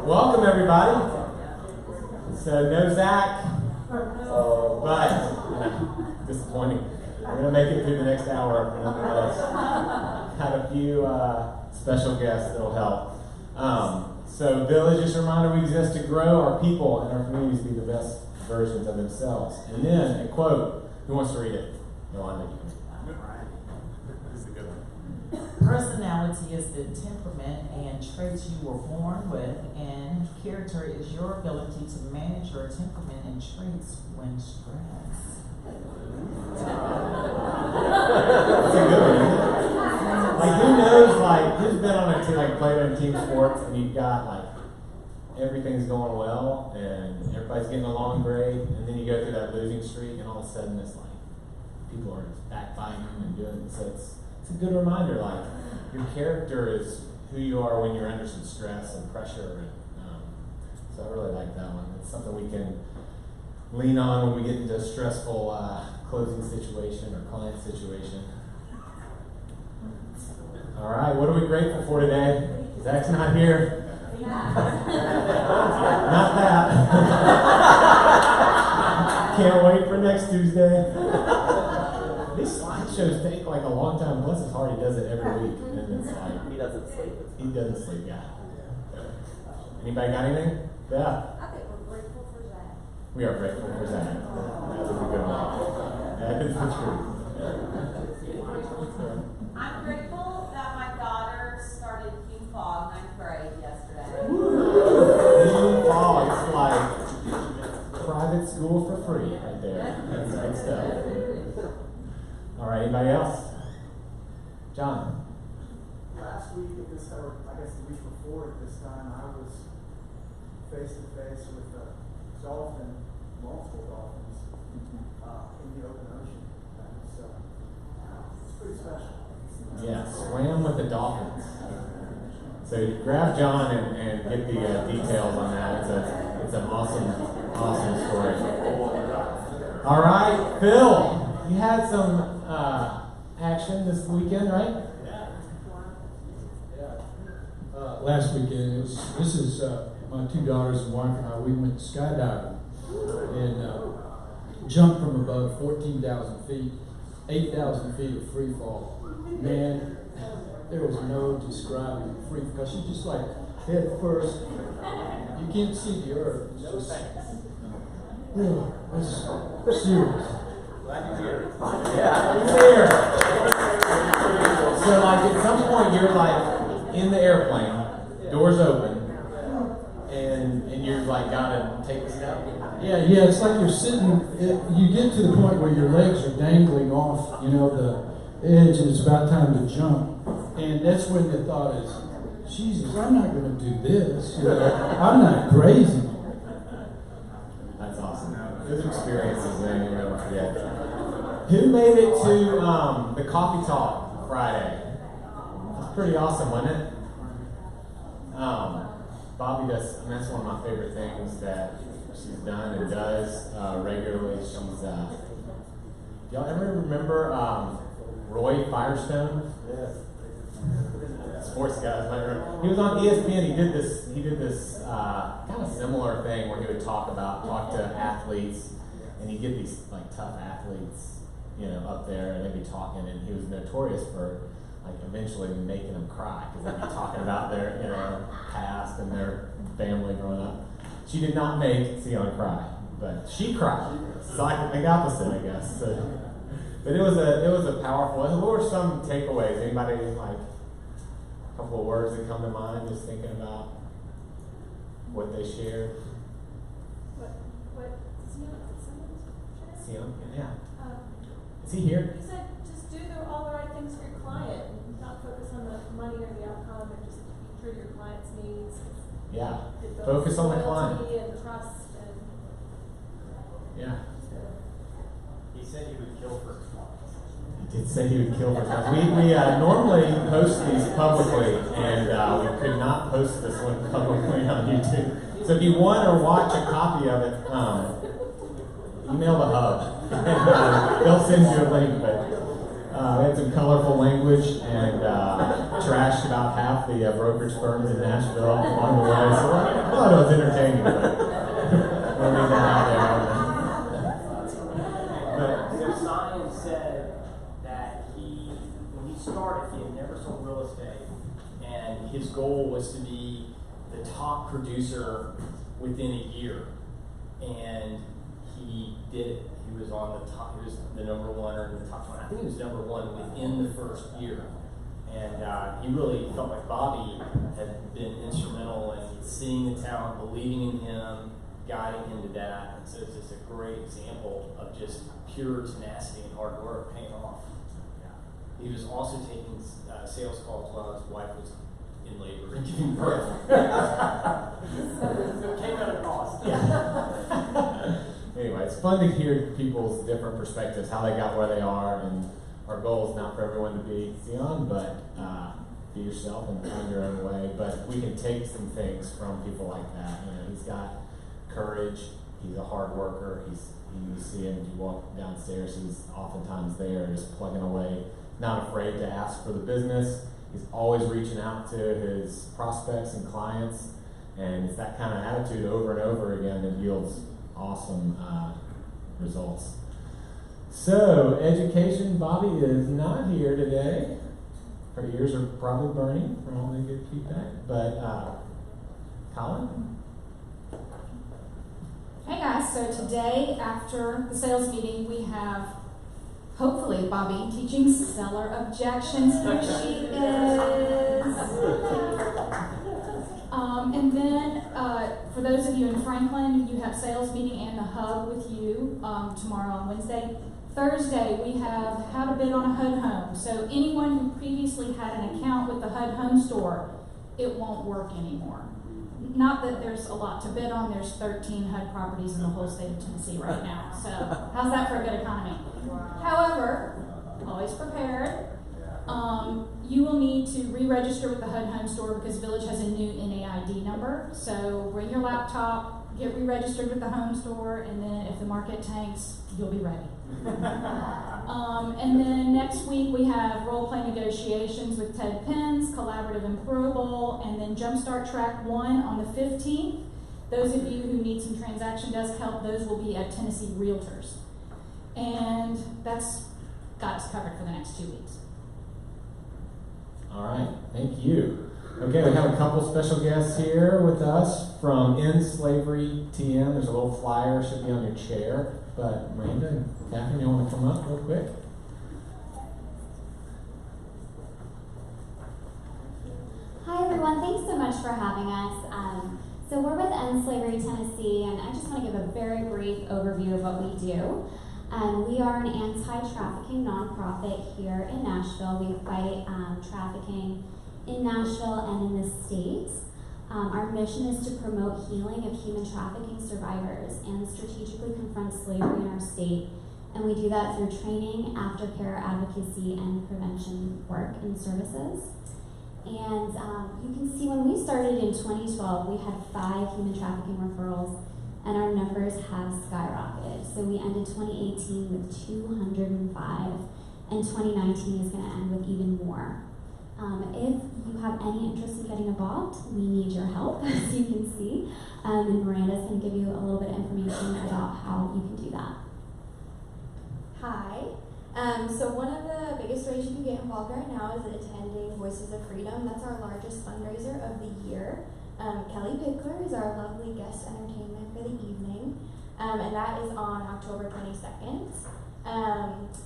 Welcome everybody. So no Zach, but disappointing. We're gonna make it through the next hour nonetheless. Had a few special guests that'll help. So Village, just a reminder, we exist to grow our people and our communities to be the best versions of themselves. And then a quote. Who wants to read it? Yolanda, you can. This is a good one. Personality is the temperament and traits you were born with, and character is your ability to manage your temperament and traits when stressed. That's a good one. Like, who knows, who's been on a team, played on team sports, and you've got, everything's going well, and everybody's getting along great, and then you go through that losing streak, and all of a sudden it's people are backbiting and doing it. So it's a good reminder, your character is who you are when you're under some stress and pressure. And, so I really like that one. It's something we can lean on when we get into a stressful closing situation or client situation. All right, what are we grateful for today? Zach's not here. Not that. Can't wait for next Tuesday. These slideshows take a long time. Bless his heart, he does it every week. And it's he doesn't sleep. He doesn't sleep, yeah. Anybody got anything? Yeah. I think we're grateful for Zach. We are grateful for Zach. That was a good one. That is the truth. I'm grateful that my daughter started QFOG 9th grade yesterday. QFOG, it's like private school for free right there. That's good stuff. All right, anybody else? John. Last week at this, or I guess the week before at this time, I was face to face with a dolphin, multiple dolphins, in the open ocean. So it's pretty special. Yeah, swam with the dolphins. So grab John and get the details on that. It's an awesome story. All right, Phil, you had some action this weekend, right? Last weekend, this is my two daughters and wife and I. We went skydiving and jumped from above 14,000 feet, 8,000 feet of free fall. Man, there was no describing free, because you just head first. You can't see the earth. It's just, it's serious. Glad you're here. Yeah, you're here. So at some point you're in the airplane, doors open, and you're gotta take a step. Yeah, it's like you're sitting, you get to the point where your legs are dangling off, the edge, and it's about time to jump. And that's when the thought is, Jesus, I'm not going to do this. You know, I'm not crazy. That's awesome. Those experiences, man, you'll never forget. Who made it to the Coffee Talk Friday? That's pretty awesome, wasn't it? Bobby does, and that's one of my favorite things that she's done and does regularly. She's, y'all ever remember Roy Firestone? Yes. Sports guys might remember. He was on ESPN. He did this kind of similar thing where he would talk to athletes, and he'd get these like tough athletes, you know, up there, and they'd be talking, and he was notorious for like eventually making them cry because they'd be talking about their, you know, past and their family growing up. She did not make Sion cry, but she cried. So I can make opposite, I guess. So, but it was a powerful. What were some takeaways? Anybody like a couple of words that come to mind just thinking about what they shared? What Sion, yeah. Um, Is he here? He said, just do all the right things for your client and not focus on the money or the outcome and just be true to your client's needs. Yeah. It builds Focus on the client. loyalty and trust and Yeah. He said he would kill for his clients. He did say he would kill for time. We normally post these publicly, and we could not post this one publicly on YouTube. So if you want to watch a copy of it, email the hub. They'll send you a link. But we had some colorful language and trashed about half the brokerage firms in Nashville along the way. So I thought it was entertaining. But we'll leave that out there. So Sion said that when he started, he had never sold real estate, and his goal was to be the top producer within a year, and he did it. He was on the top. He was the number one or in the top 20. I think he was number one within the first year, and he really felt like Bobby had been instrumental in seeing the talent, believing in him, guiding him to that. And so it's just a great example of just pure tenacity and hard work paying off. Yeah. He was also taking sales calls while his wife was in labor and giving birth. So it came at a cost. Yeah. Anyway, it's fun to hear people's different perspectives, how they got where they are, and our goal is not for everyone to be Sion, but be yourself and find your own way. But we can take some things from people like that. You know, he's got courage. He's a hard worker. You see him, you walk downstairs, he's oftentimes there just plugging away, not afraid to ask for the business. He's always reaching out to his prospects and clients, and it's that kind of attitude over and over again that yields awesome results. So, education, Bobby is not here today. Her ears are probably burning from all the good feedback, but Colin? Hey guys, so today after the sales meeting we have hopefully Bobby teaching seller objections. Here she is. And then for those of you in Franklin, you have sales meeting and the hub with you tomorrow on Wednesday. Thursday we have how to bid on a HUD home. So anyone who previously had an account with the HUD home store, it won't work anymore. Not that there's a lot to bid on. There's 13 HUD properties in the whole state of Tennessee right now. So how's that for a good economy? However, always prepared. You will need to re-register with the HUD home store because Village has a new NAID number. So bring your laptop, get re-registered with the home store, and then if the market tanks, you'll be ready. And then next week we have role-play negotiations with Ted Pence, collaborative improvable, and then Jumpstart Track 1 on the 15th. Those of you who need some transaction desk help, those will be at Tennessee Realtors. And that's got us covered for the next 2 weeks. All right, thank you. Okay, we have a couple special guests here with us from End Slavery TM. There's a little flyer, should be on your chair. But Miranda and Catherine, you want to come up real quick? Hi everyone, thanks so much for having us. So we're with End Slavery Tennessee, and I just want to give a very brief overview of what we do. We are an anti-trafficking nonprofit here in Nashville. We fight trafficking in Nashville and in the state. Our mission is to promote healing of human trafficking survivors and strategically confront slavery in our state. And we do that through training, aftercare, advocacy, and prevention work and services. And you can see when we started in 2012, we had 5 human trafficking referrals, and our numbers have skyrocketed. So we ended 2018 with 205, and 2019 is going to end with even more. If you have any interest in getting involved, we need your help, as you can see. And Miranda's going to give you a little bit of information about how you can do that. Hi. So one of the biggest ways you can get involved right now is attending Voices of Freedom. That's our largest fundraiser of the year. Kelly Pickler is our lovely guest entertainment for the evening, and that is on October 22nd.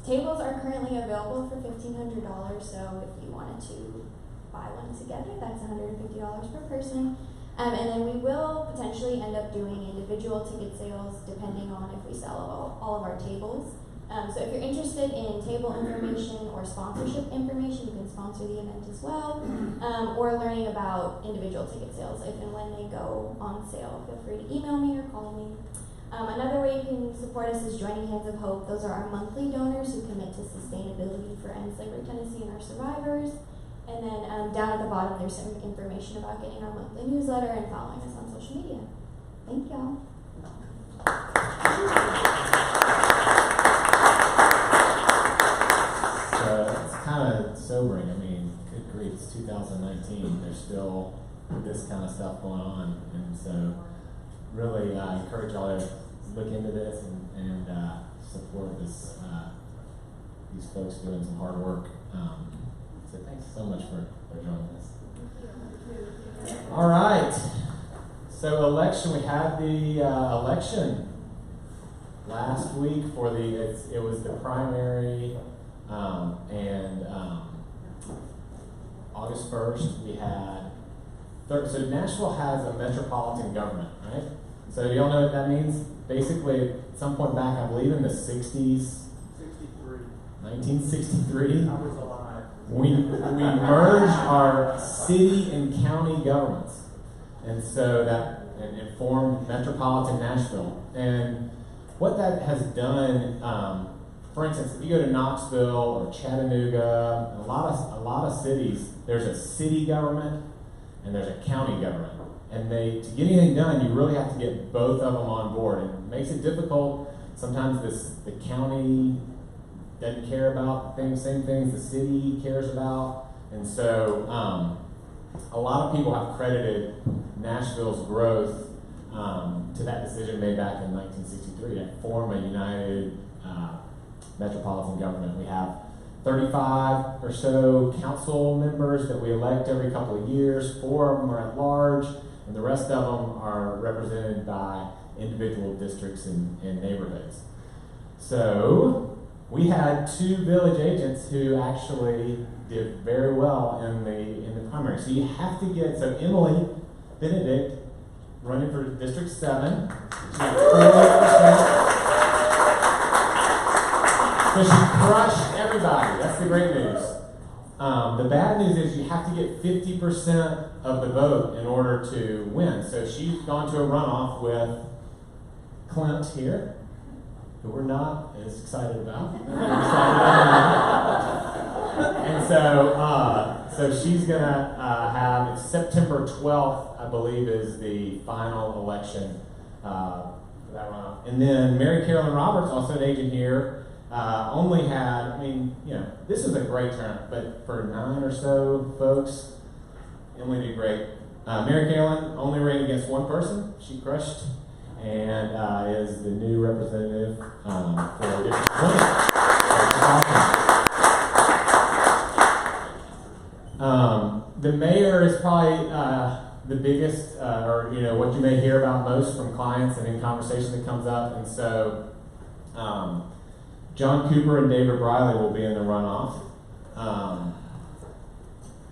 Tables are currently available for $1,500, so if you wanted to buy one together, that's $150 per person. And then we will potentially end up doing individual ticket sales depending on if we sell all of our tables. So if you're interested in table information or sponsorship information, you can sponsor the event as well, or learning about individual ticket sales if and when they go on sale. Feel free to email me or call me. Another way you can support us is joining Hands of Hope. Those are our monthly donors who commit to sustainability for End Slavery Tennessee and our survivors. And then down at the bottom, there's some information about getting our monthly newsletter and following us on social media. Thank y'all. So it's kind of sobering. I mean, good grief, it's 2019. There's still this kind of stuff going on. And so really encourage y'all to look into this and support this, these folks doing some hard work. So thanks so much for joining us. All right. So election, we had the election last week for it was the primary, and August 1st we had, so Nashville has a metropolitan government, right? So do y'all know what that means? Basically, at some point back, I believe in the 60s, 1963, I was alive. we merged our city and county governments. And so it formed Metropolitan Nashville. And what that has done, for instance, if you go to Knoxville or Chattanooga, a lot of cities, there's a city government and there's a county government. And to get anything done, you really have to get both of them on board. And it makes it difficult. Sometimes the county doesn't care about the same things the city cares about. And so a lot of people have credited Nashville's growth to that decision made back in 1963 to form a united metropolitan government. We have 35 or so council members that we elect every couple of years. 4 of them are at large, and the rest of them are represented by individual districts and neighborhoods. So we had 2 village agents who actually did very well in the primary. So you have to get, so Emily Benedict running for District 7. She got 48%. So she crushed everybody. That's the great news. The bad news is you have to get 50% of the vote in order to win. So she's gone to a runoff with Clint here, who we're not as excited about. And so she's gonna have September 12th, I believe, is the final election for that runoff. And then Mary Carolyn Roberts, also an agent here, only had, I mean, this is a great turnout, but for 9 or so folks, Emily did great. Mary Carolyn only ran against 1 person. She crushed and is the new representative for District 20. The mayor is probably the biggest, or what you may hear about most from clients and in conversation that comes up. And so John Cooper and David Briley will be in the runoff.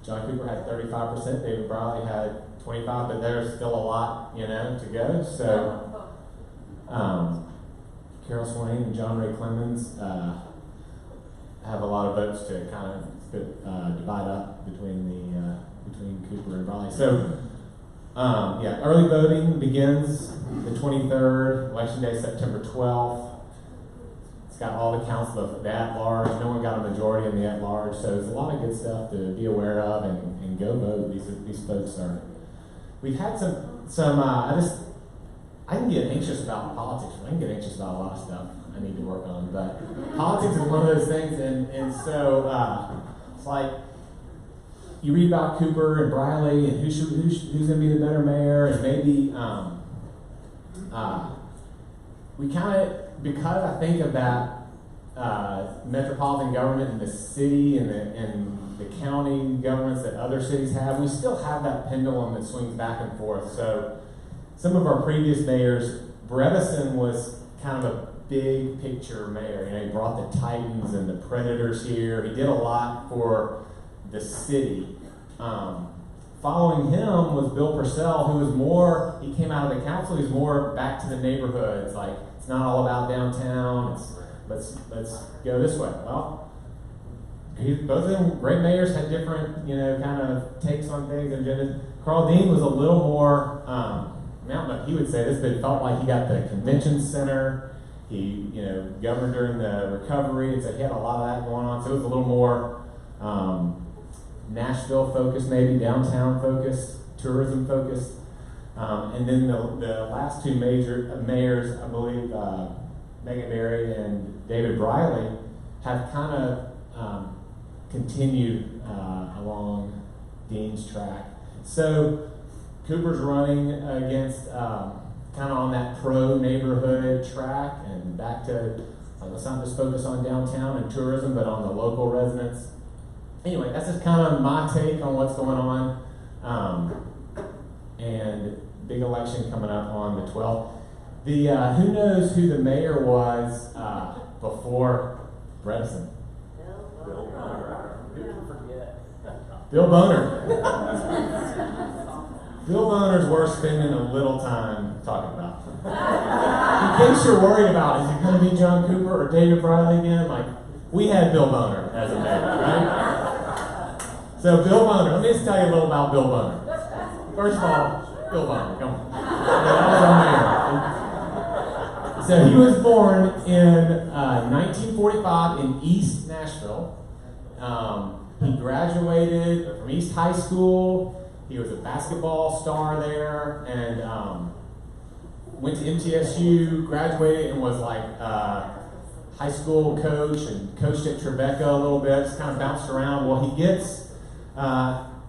John Cooper had 35%, David Briley had 25%, but there's still a lot, to go. So Carol Swain and John Ray Clemens have a lot of votes to kind of divide up between So, yeah, early voting begins the 23rd, election day September 12th. It's got all the counts of the at-large. No one got a majority in the at-large, so there's a lot of good stuff to be aware of and go vote. These folks are. We've had some. I can get anxious about politics. I can get anxious about a lot of stuff I need to work on, but politics is one of those things, and so it's like you read about Cooper and Briley and who's going to be the better mayor, and maybe we kind of, because I think of that metropolitan government in the city and the county governments that other cities have, we still have that pendulum that swings back and forth. So some of our previous mayors, Bredesen was kind of a big picture mayor. You know, he brought the Titans and the Predators here. He did a lot for the city. Following him was Bill Purcell, who was more, he came out of the council, he's more back to the neighborhoods. Like, it's not all about downtown, it's let's go this way. Well, both of them great mayors, had different, kind of takes on things and agendas. Carl Dean was a little more, I don't know if he would say this, but it felt like he got the convention center. He, governed during the recovery, and so he had a lot of that going on. So it was a little more Nashville focused, maybe downtown focused, tourism focused. And then the last two major mayors, I believe, Megan Berry and David Briley, have kind of continued along Dean's track. So Cooper's running against kind of on that pro-neighborhood track and back to, let's not just focus on downtown and tourism, but on the local residents. Anyway, that's just kind of my take on what's going on. And big election coming up on the 12th. Who knows who the mayor was before Bredesen? Bill Boner. Who can forget? Bill Boner. Bill Boner's worth spending a little time talking about. In case you're worried about, is it going to be John Cooper or David Briley again? Like, we had Bill Boner as a mayor, right? So Bill Boner, let me just tell you a little about Bill Boner. First of all, Bill Boner, come on. That was our mayor. So he was born in 1945 in East Nashville. He graduated from East High School. He was a basketball star there, and went to MTSU, graduated, and was like high school coach and coached at Tribeca a little bit, just kind of bounced around. Well, he gets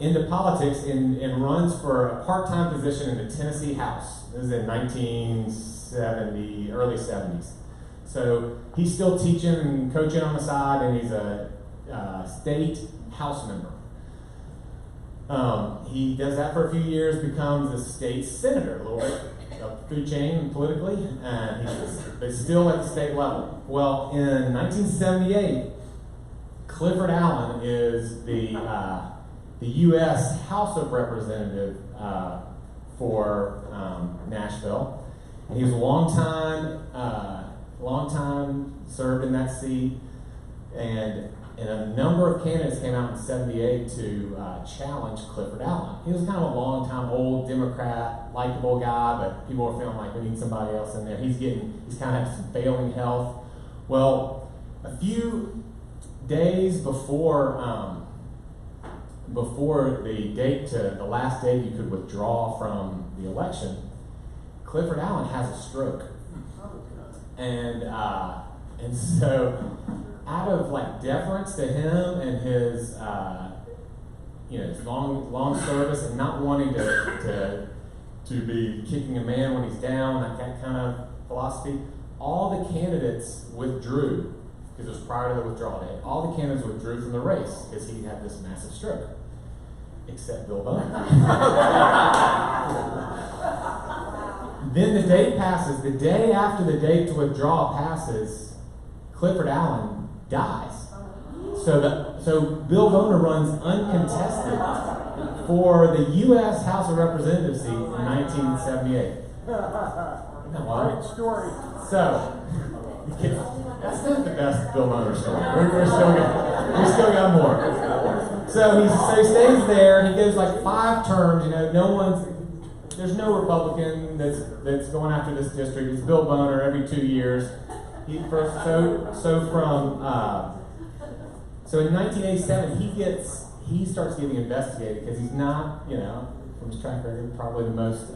into politics and runs for a part-time position in the Tennessee House. This is in 1970, early 70s. So he's still teaching and coaching on the side, and he's a state House member. He does that for a few years, becomes a state senator, a little bit up the food chain politically, but still at the state level. Well, in 1978, Clifford Allen is the U.S. House of Representative for Nashville, and he was a long time served in that seat, and a number of candidates came out in 78 to challenge Clifford Allen. He was kind of a long-time old Democrat, likable guy, but people were feeling like we need somebody else in there. He's kind of some failing health. Well, a few days before the last date you could withdraw from the election, Clifford Allen has a stroke, and so, out of like deference to him and his his long service and not wanting to be kicking a man when he's down, that kind of philosophy, all the candidates withdrew, because it was prior to the withdrawal date. All the candidates withdrew from the race because he had this massive stroke, except Bill Boner. Then the date passes. The day after the date to withdraw passes, Clifford Allen dies. So Bill Boner runs uncontested for the U.S. House of Representatives seat in 1978. Great story. So, that's not the best Bill Boner story. We still got more. So he stays there. He goes like 5 terms. You know, there's no Republican that's going after this district. It's Bill Boner every 2 years. So in 1987 he starts getting investigated because he's not, you know, from his track record, probably the most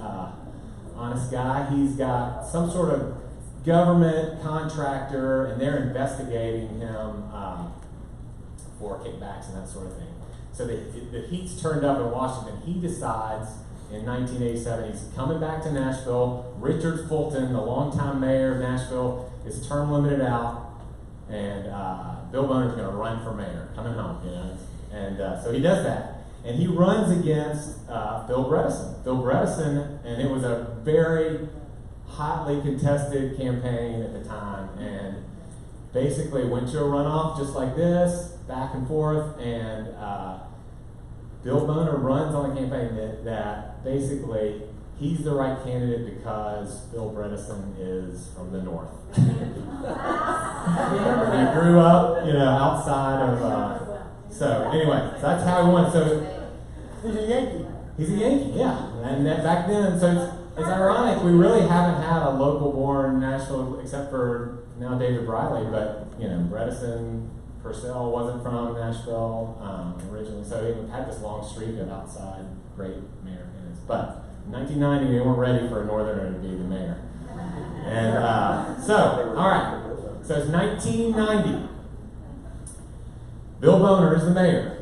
honest guy. He's got some sort of government contractor, and they're investigating him for kickbacks and that sort of thing. So the heat's turned up in Washington. He decides in 1987 he's coming back to Nashville. Richard Fulton, the longtime mayor of Nashville, is term limited out, and Bill Boner's going to run for mayor, coming home, you know. And so he does that, and he runs against Phil Bredesen. Phil Bredesen, and it was a very hotly contested campaign at the time, and basically went to a runoff just like this, back and forth, and Bill Boner runs on a campaign that basically he's the right candidate because Phil Bredesen is from the north. He grew up, you know, outside of. So anyway, so that's how he won. So He's a Yankee. he's a Yankee, yeah. And back then, so it's ironic. We really haven't had a local-born Nashville except for now David Briley, but you know, Bredesen, Purcell wasn't from Nashville originally, so we had this long streak of outside great mayor candidates. But in 1990, they weren't ready for a northerner to be the mayor. And all right, so it's 1990. Bill Boner is the mayor.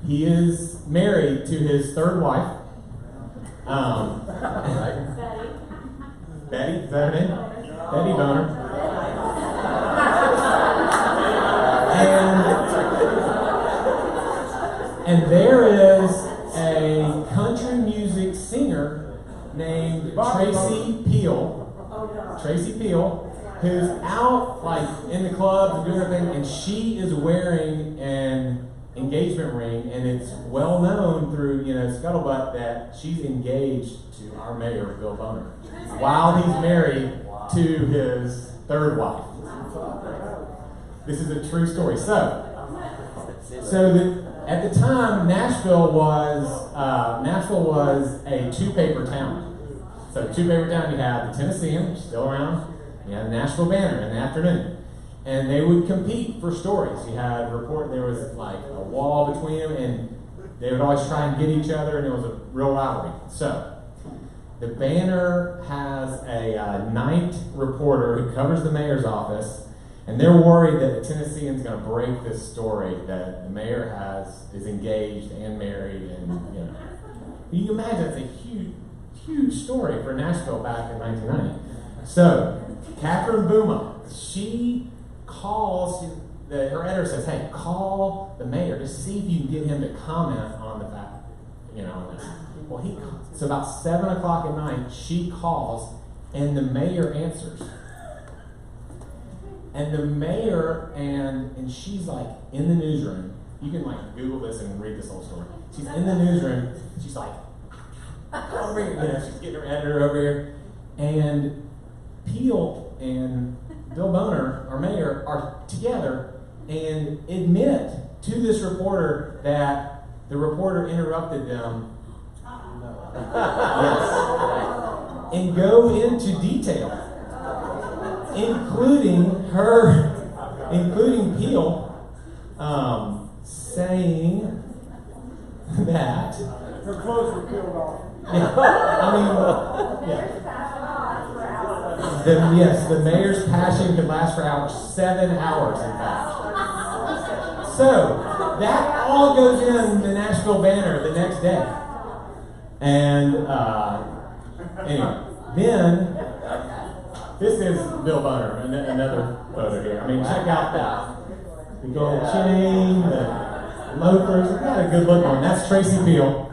He is married to his 3rd wife. Betty, is that her name? Betty Boner. And there is a country music singer named Tracy Peele. Tracy Peele, who's out like in the clubs and doing her thing, and she is wearing an engagement ring, and it's well known through, you know, scuttlebutt that she's engaged to our mayor, Bill Boner, while he's married to his 3rd wife. This is a true story. So at the time, Nashville was a 2-paper town. So 2-paper town, you had the Tennessean, still around, you had the Nashville Banner in the afternoon. And they would compete for stories. You had there was like a wall between them, and they would always try and get each other, and it was a real rivalry. So the Banner has a night reporter who covers the mayor's office, and they're worried that the Tennessean's going to break this story that the mayor is engaged and married, and you know, you can imagine it's a huge story for Nashville back in 1990. So Catherine Buma, she calls. Her editor says, "Hey, call the mayor to see if you can get him to comment on the fact, you know." Well, so about 7 o'clock at night, she calls, and the mayor answers. And the mayor, and she's like in the newsroom. You can like Google this and read this whole story. She's in the newsroom. She's like, over here. You know, she's getting her editor over here. And Peele and Bill Boner, our mayor, are together and admit to this reporter that the reporter interrupted them. Yes. And go into detail. Including Peele saying that Her clothes were peeled off. The mayor's passion could last for hours, 7 hours in fact. So that all goes in the Nashville Banner the next day. And anyway, then this is Bill Boner, another photo here. I mean, check out the gold chain, the loafers. We've got a good look on. That's Tracy Peele.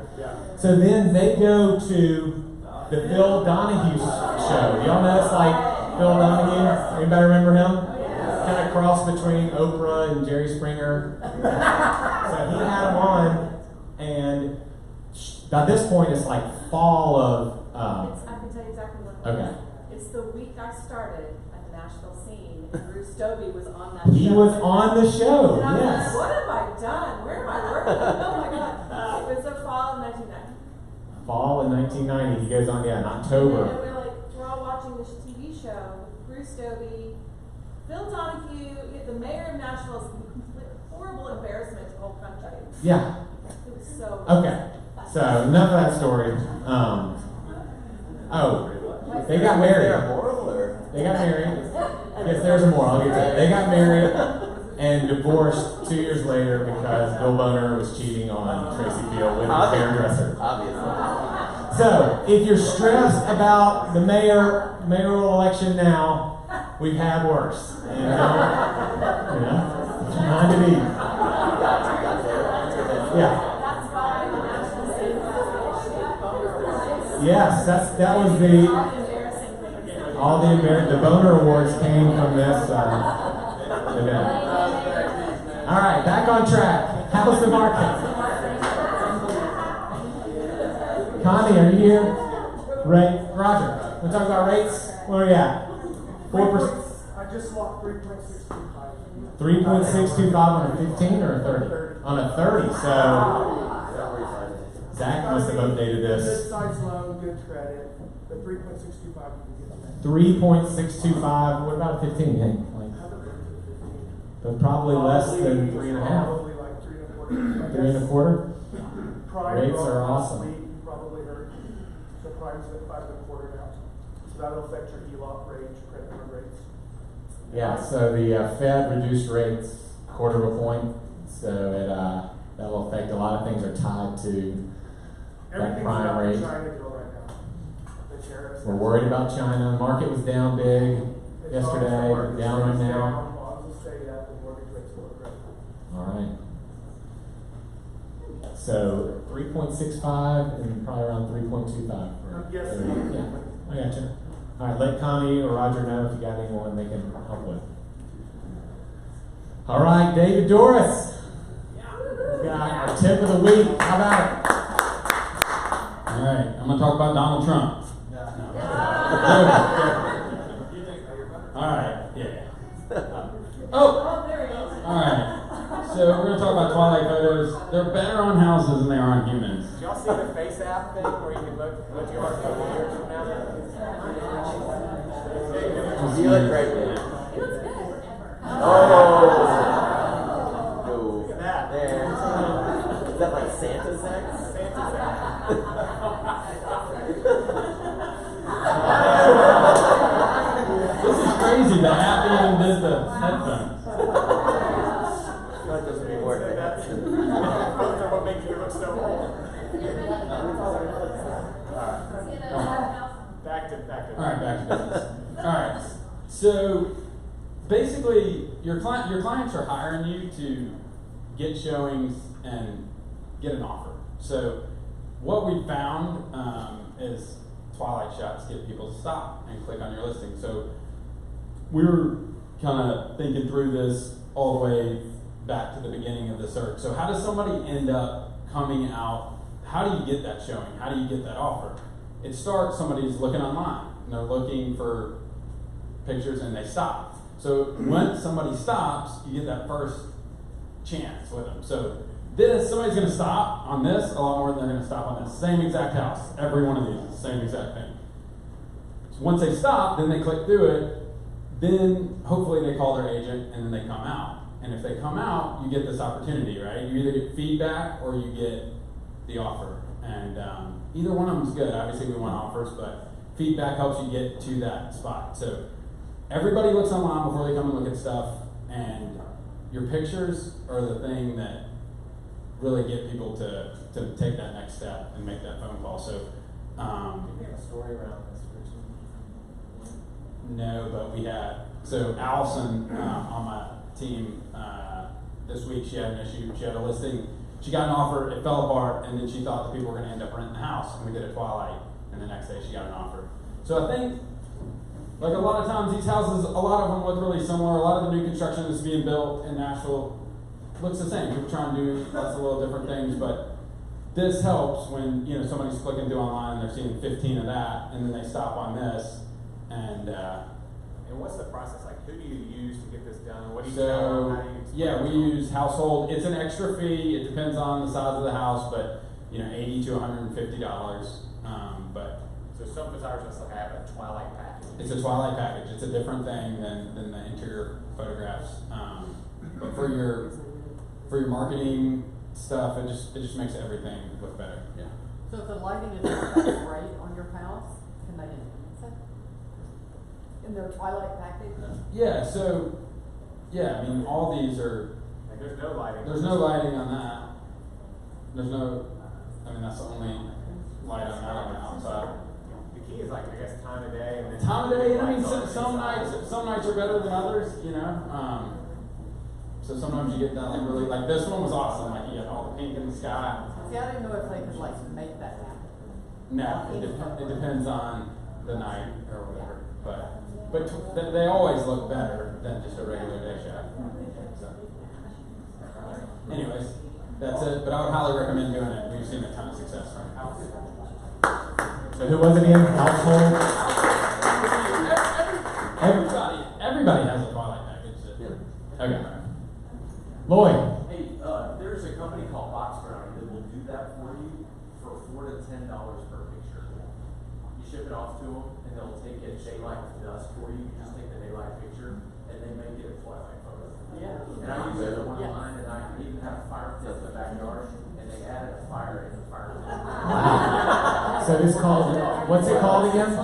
So then they go to the Phil Donahue show. Y'all know it's like Phil Donahue? Anybody remember him? Kind of cross between Oprah and Jerry Springer. So he had him on, and by this point it's like fall of. I can tell you exactly what. Okay. It's the week I started at the Nashville scene, and Bruce Doby was on that show. He was on the show, And I was yes. like, what have I done? Where am I working? Oh my God. It was the fall of 1990. Fall in 1990, he goes on, in And October. we're all watching this TV show with Bruce Doby, Phil Donahue, the mayor of Nashville is a complete, horrible embarrassment to the whole country. Yeah, It was so. okay. So, enough of that story. They got married. They got married. Yes, there's more. I'll get to that. They got married and divorced 2 years later because Bill Boner was cheating on Tracy Field with his hairdresser. Obviously. So, if you're stressed about the mayoral election now, we've had worse. You know, mind at ease. Yeah. Yes, that was the Boner Awards came from this event. All right, back on track. House of Market. Connie, are you here? Roger. We're talking about rates. Where are we at? 4%. I just locked 3.625. 3.625 on a 15 or a 30? On a 30. So Zach must have updated Good this. size loan, good credit. The 3.625 you can get to. 3.625. What about a 15? Hank? Like, but probably less than 3.5. Probably like 3.25. 3.25. Prime Rates broke are last awesome. week, you probably heard. So prime's at 5.25 now. So that'll affect your HELOC rate, your credit card rates. Yeah. So the Fed reduced rates 1/4 of a point. So that will affect a lot of things are tied to that Everything's prime about the rate. China deal right now. The tariffs. We're worried about China. The market was down big It's yesterday, all- but down right now. Bonds will stay up and mortgage rates will grow. All right. So 3.65 and probably around 3.25. I'm guessing. Yeah, I gotcha. All right, let Connie or Roger know if you got anyone they can help with. All right, David Doris. We got our tip of the week. How about it? All right, I'm going to talk about Donald Trump. All right, yeah. Oh, there he goes. all right. So we're going to talk about Twilight photos. They're better on houses than they are on humans. Did y'all see the Face app thing where you can look what you are a couple years from now? You look great, man. Oh. Look at that. There. Is that like Santa's X? Santa's app. This is crazy. The app even did the headphones. I feel like those would be worth it. Those are what makes you look so old. Back to. All right, back to business. All right. So basically, your clients are hiring you to get showings and get an offer. So what we found is Twilight shots get people to stop and click on your listing. So we were kind of thinking through this all the way back to the beginning of the search. So how does somebody end up coming out? How do you get that showing? How do you get that offer? It starts, somebody's looking online and they're looking for pictures and they stop. So when somebody stops, you get that first chance with them. So somebody's going to stop on this a lot more than they're going to stop on this. Same exact house. Every one of these is the same exact thing. So once they stop, then they click through it. Then hopefully they call their agent and then they come out. And if they come out, you get this opportunity, right? You either get feedback or you get the offer. And either one of them is good. Obviously we want offers, but feedback helps you get to that spot. So everybody looks online before they come and look at stuff, and your pictures are the thing that really get people to take that next step and make that phone call. So Do we have a story around this, Richard? no, but we had, so Allison on my team this week, she had an issue. She had a listing, she got an offer, it fell apart, and then she thought that people were going to end up renting the house, and we did a Twilight, and the next day she got an offer. So I think, like a lot of times, these houses, a lot of them look really similar. A lot of the new construction that's being built in Nashville looks the same. People try and do lots of little different things, but this helps when somebody's clicking through online and they're seeing 15 of that, and then they stop on this, and And what's the process like? Who do you use to get this done? What do you tell them? How do you explain yeah, it we to them? use household. It's an extra fee. It depends on the size of the house, but $80 to $150. But So some photographers will have a Twilight package. it's a Twilight package. It's a different thing than the interior photographs. But for your marketing stuff, it just makes everything look better. Yeah. So if the lighting is not that bright on your house, can they enhance it in their Twilight package? Yeah. So I mean, all these are. Like there's no lighting. There's no lighting on that. There's no. I mean, that's the only light on that on the outside. The key is like, I guess, time of day. And then Time of day, and I mean, lights on some nights are better than others, so sometimes you get that like really, like this one was awesome, like you got all the pink in the sky. See, I didn't know if they could like make that happen. No, it depends on the night or whatever, but they always look better than just a regular day shot. So. Anyways, that's it, but I would highly recommend doing it. We've seen a ton of success from it. So who was it again? Household? Everybody has a Twilight package. Okay. Lloyd. Hey, there's a company called Box Brownie that will do that for you for $4 to $10 per picture. You ship it off to them, and they'll take it daylight to dusk for you. You just take the daylight picture, and they make it a Twilight photo. Yeah. And I use it one line, and I even have a fire pit in the backyard, and they added a fire in the fire pit. Wow. So it's called, what's it called again?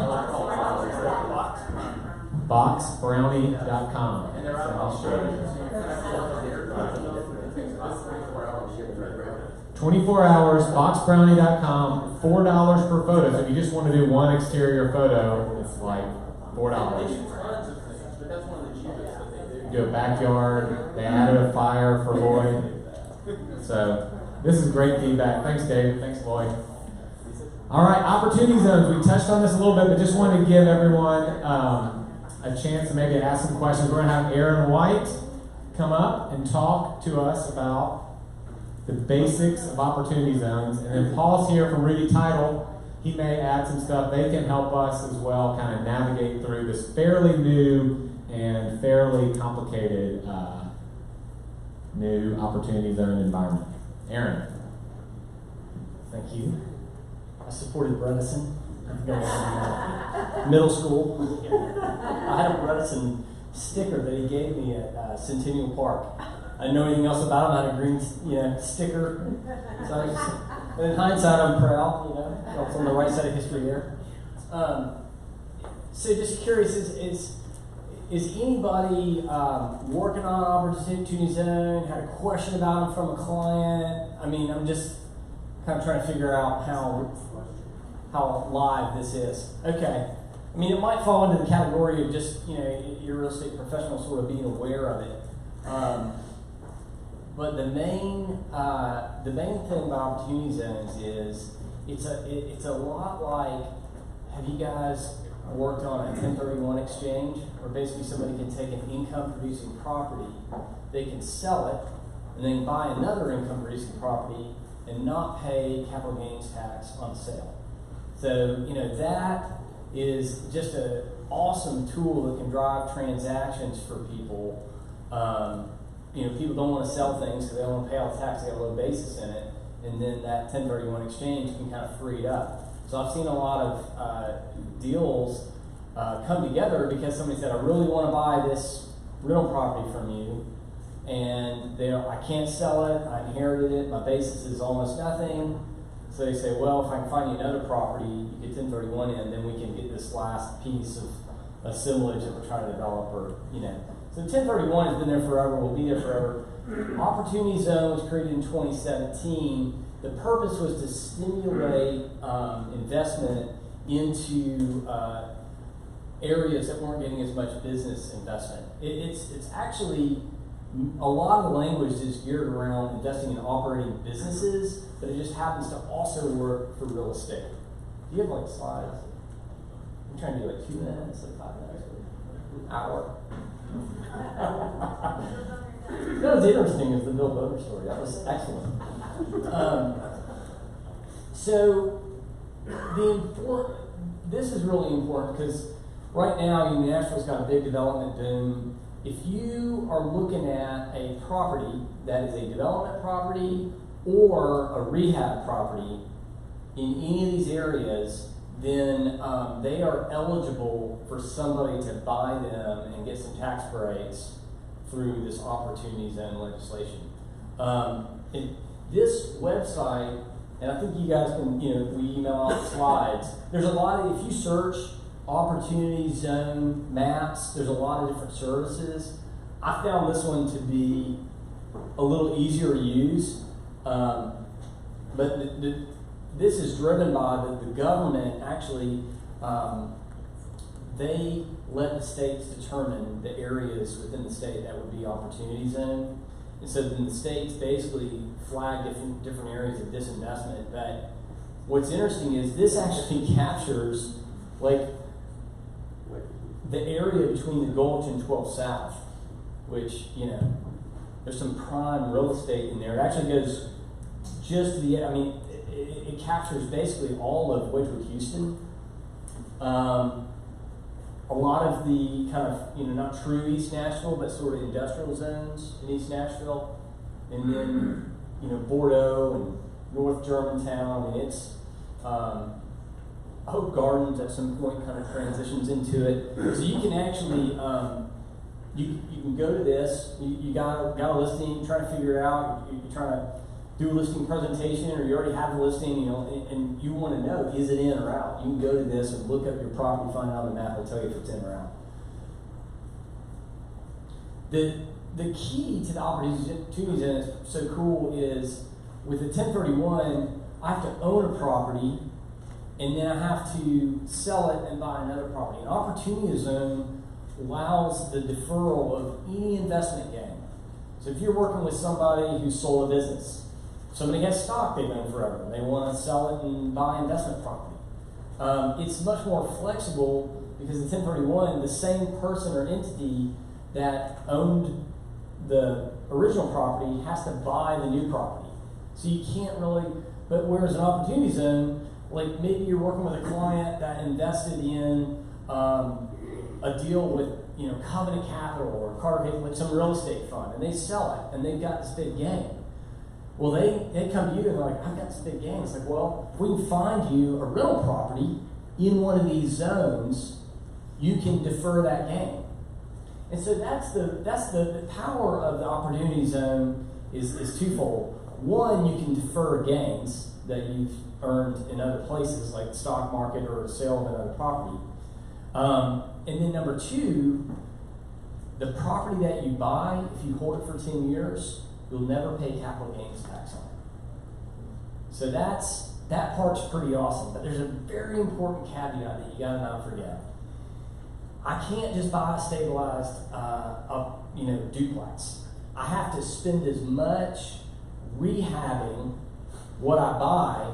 Boxbrownie.com. And they're out of Australia, so you can have to there. It takes about 24 hours to ship it. 24 hours, boxbrownie.com, $4 per photo. So if you just want to do one exterior photo, it's like $4. They do tons of things, but that's one of the cheapest that they do. Do a backyard, they added a fire for Lloyd. So this is great feedback. Thanks, David. Thanks, Lloyd. All right, opportunity zones. We touched on this a little bit, but just wanted to give everyone a chance to maybe ask some questions. We're going to have Aaron White come up and talk to us about the basics of opportunity zones. And then Paul's here from Rudy Title. He may add some stuff. They can help us as well kind of navigate through this fairly new and fairly complicated new opportunity zone environment. Aaron. Thank you. I supported Bredesen going to middle school. I had a Bredesen sticker that he gave me at Centennial Park. I didn't know anything else about him. I had a green sticker. So I just, and in hindsight, I'm proud, I was on the right side of history there. So just curious, is anybody working on opportunity zone? Had a question about them from a client? I mean, I'm just kind of trying to figure out how live this is. Okay. I mean, it might fall into the category of just, your real estate professional sort of being aware of it. But the main thing about opportunity zones is it's a lot like, have you guys worked on a 1031 exchange where basically somebody can take an income producing property, they can sell it, and then buy another income producing property and not pay capital gains tax on the sale. So, that is just an awesome tool that can drive transactions for people. People don't want to sell things because they don't want to pay all the tax, they have a low basis in it, and then that 1031 exchange can kind of free it up. So I've seen a lot of deals come together because somebody said, I really want to buy this rental property from you, and I can't sell it, I inherited it, my basis is almost nothing. So they say, well, if I can find you another property, you get 1031 in, then we can get this last piece of assemblage that we're trying to develop, So 1031 has been there forever, will be there forever. Opportunity Zone was created in 2017. The purpose was to stimulate investment into areas that weren't getting as much business investment. It's actually, a lot of the language is geared around investing in operating businesses, but it just happens to also work for real estate. Do you have like slides? I'm trying to do like 2 minutes, like 5 minutes, hour. That was interesting, is the Bill Boner story. That was excellent. So this is really important because right now, Nashville's got a big development boom. If you are looking at a property that is a development property or a rehab property in any of these areas, then they are eligible for somebody to buy them and get some tax breaks through this opportunity zone legislation. And this website, and I think you guys can, we email out slides. There's a lot of, if you search opportunity zone maps, there's a lot of different services. I found this one to be a little easier to use, but this is driven by the government actually, they let the states determine the areas within the state that would be opportunity zone. And so then the states basically flag different areas of disinvestment. But what's interesting is this actually captures like the area between the Gulch and 12 South, which, there's some prime real estate in there. It actually goes just to the, it captures basically all of Wedgwood, Houston. A lot of the kind of, not true East Nashville, but sort of industrial zones in East Nashville. And then, Bordeaux and North Germantown. It's, Hope Gardens at some point kind of transitions into it. So you can actually, you can go to this, you got a listing, you're trying to figure it out, you're trying to do a listing presentation, or you already have the listing, and you want to know, is it in or out? You can go to this and look up your property, find it on the map, it'll tell you if it's in or out. The key to the opportunity zone is so cool is with the 1031, I have to own a property, and then I have to sell it and buy another property. An opportunity zone allows the deferral of any investment gain. So if you're working with somebody who sold a business, somebody has stock they've owned forever, they want to sell it and buy investment property. It's much more flexible because the 1031, the same person or entity that owned the original property has to buy the new property. So you can't really, but whereas an opportunity zone, like maybe you're working with a client that invested in a deal with Covenant Capital or Carter Hayes, like some real estate fund, and they sell it and they've got this big gain. Well, they come to you and they're like, I've got this big gain. It's like, well, if we can find you a rental property in one of these zones, you can defer that gain. And so that's the power of the opportunity zone is twofold. One, you can defer gains that you've earned in other places, like the stock market or a sale of another property. And then number two, the property that you buy, if you hold it for 10 years, you'll never pay capital gains tax on it. So that part's pretty awesome. But there's a very important caveat that you gotta not forget. I can't just buy a stabilized duplex. I have to spend as much rehabbing what I buy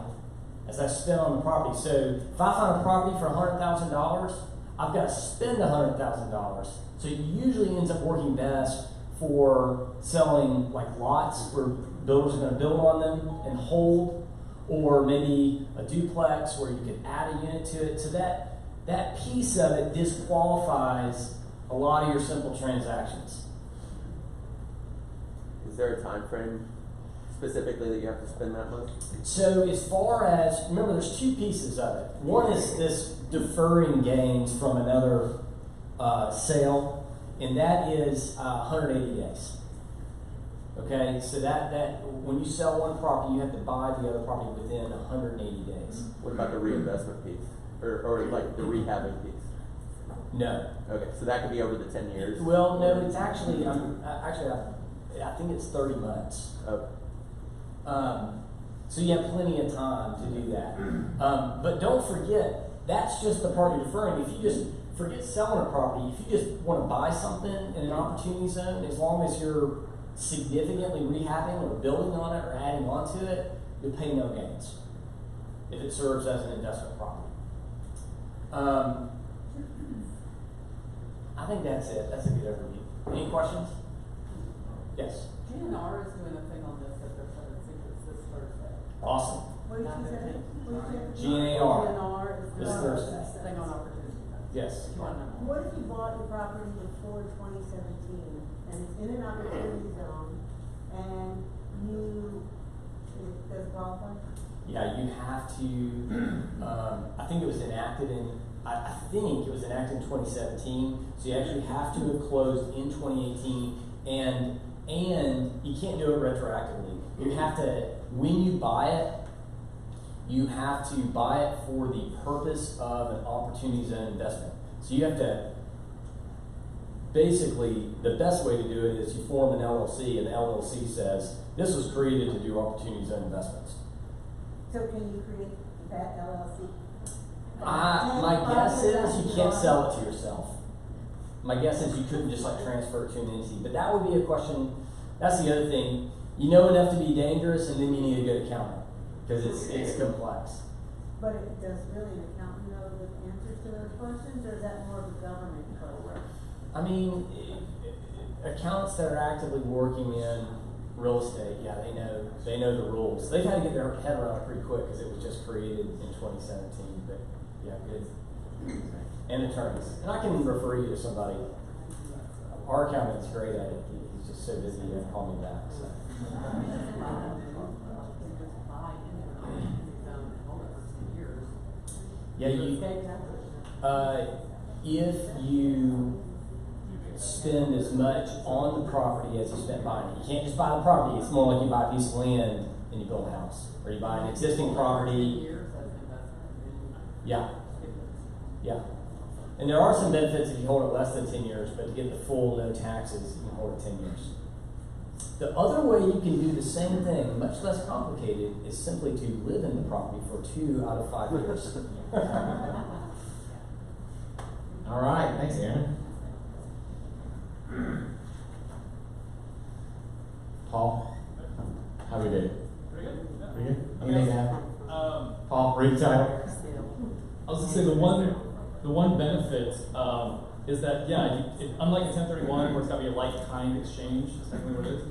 as I spend on the property. So if I find a property for $100,000, I've got to spend $100,000. So it usually ends up working best for selling like lots where builders are going to build on them and hold, or maybe a duplex where you could add a unit to it. So that piece of it disqualifies a lot of your simple transactions. Is there a time frame specifically that you have to spend that much? So as far as, remember there's two pieces of it. One is this deferring gains from another sale, and that is 180 days. Okay, so that when you sell one property, you have to buy the other property within 180 days. What about the reinvestment piece? Or like the rehabbing piece? No. Okay, so that could be over the 10 years? Well, no, it's actually, I think it's 30 months. Okay. So you have plenty of time to do that. But don't forget, that's just the part you're deferring. If you just forget selling a property, if you just want to buy something in an opportunity zone, as long as you're significantly rehabbing or building on it or adding onto it, you'll pay no gains if it serves as an investment property. I think that's it. That's a good overview. Any questions? Yes. GNR is doing a thing on this at their Seven Secrets this Thursday. Awesome. What did you say? GNR GNR is this doing Thursday. a thing on opportunity. Yes. What if you bought the property before 2017 and it's in an opportunity zone and does it qualify? Yeah, you have to, I think it was enacted in, I think it was enacted in 2017, so you actually have to have closed in 2018, and you can't do it retroactively. You have to, when you buy it, you have to buy it for the purpose of an opportunity zone investment. So you have to, basically, the best way to do it is you form an LLC, and the LLC says, this was created to do opportunity zone investments. So can you create that LLC? My guess is you can't sell it to yourself. My guess is you couldn't just like transfer it to an entity. But that would be a question. That's the other thing. You know enough to be dangerous, and then you need a good accountant because it's complex. But does really an accountant know the answers to those questions, or is that more of a government program? I mean, accountants that are actively working in real estate, yeah, they know the rules. They've had to get their head around it pretty quick because it was just created in 2017. But yeah, good. And attorneys, and I can refer you to somebody. Our accountant's great at it. He's just so busy he didn't call me back. So. Yeah, if you spend as much on the property as you spent buying it. You can't just buy the property. It's more like you buy a piece of land and you build a house. Or you buy an existing property. Yeah. Yeah. And there are some benefits if you hold it less than 10 years, but to get the full no taxes, you can hold it 10 years. The other way you can do the same thing, much less complicated, is simply to live in the property for 2 out of 5 years. All right, thanks, Aaron. Paul, how we did? Pretty good. Pretty good. Anything to add? Paul, read the title. I was gonna say the one benefit is that unlike a 1031 where it's got to be a like-kind exchange, is technically what it is.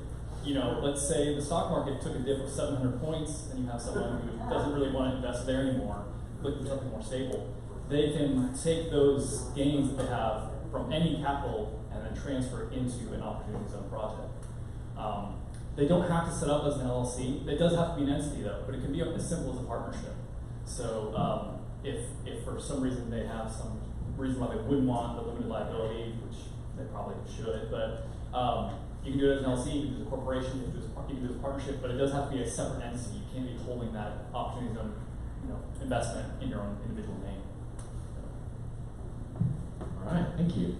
You know, let's say the stock market took a dip of 700 points, and you have someone who doesn't really want to invest there anymore, looking for something more stable. They can take those gains that they have from any capital and then transfer it into an opportunity zone project. They don't have to set up as an LLC. It does have to be an entity though, but it can be as simple as a partnership. So if for some reason they have some reason why they wouldn't want the limited liability, which they probably should, but you can do it as an LLC, you can do it as a corporation, you can do it as a partnership, but it does have to be a separate entity. You can't be holding that opportunity zone, investment in your own individual name. All right, thank you.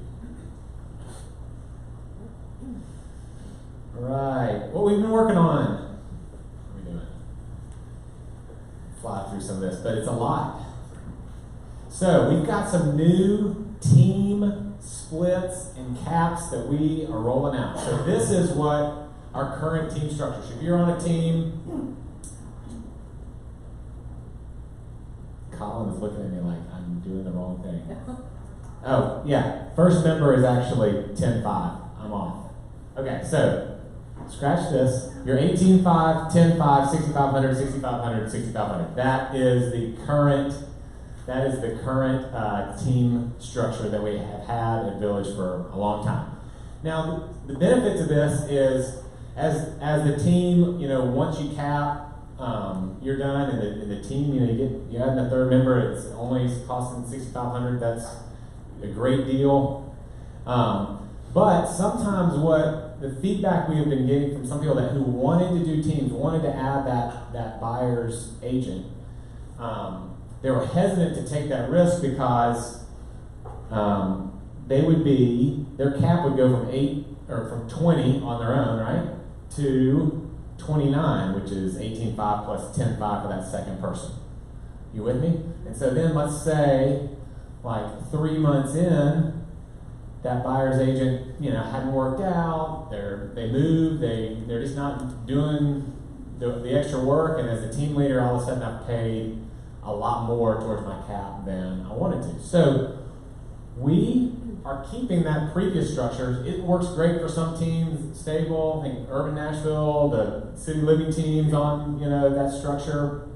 All right, what we've been working on. What are we doing? Fly through some of this, but it's a lot. So we've got some new team splits and caps that we are rolling out. So this is what our current team structure. So if you're on a team, Colin is looking at me like I'm doing the wrong thing. Oh, yeah. First member is actually 10-5. I'm off. Okay, so scratch this. You're 18-5, 10-5, 6,500, 6,500, 6,500. That is the current team structure that we have had at Village for a long time. Now, the benefit to this is as the team, once you cap, you're done, and the team, you add a third member, it's only costing 6,500. That's a great deal. But sometimes what the feedback we have been getting from some people who wanted to do teams, wanted to add that buyer's agent, they were hesitant to take that risk because their cap would go from 20 on their own, right, to 29, which is 18.5 plus 10.5 for that second person. You with me? And so then let's say, like 3 months in, that buyer's agent, hadn't worked out. They moved. They're just not doing the extra work. And as a team leader, all of a sudden I've paid a lot more towards my cap than I wanted to. So we are keeping that previous structure. It works great for some teams, stable. I think Urban Nashville, the City Living teams on that structure.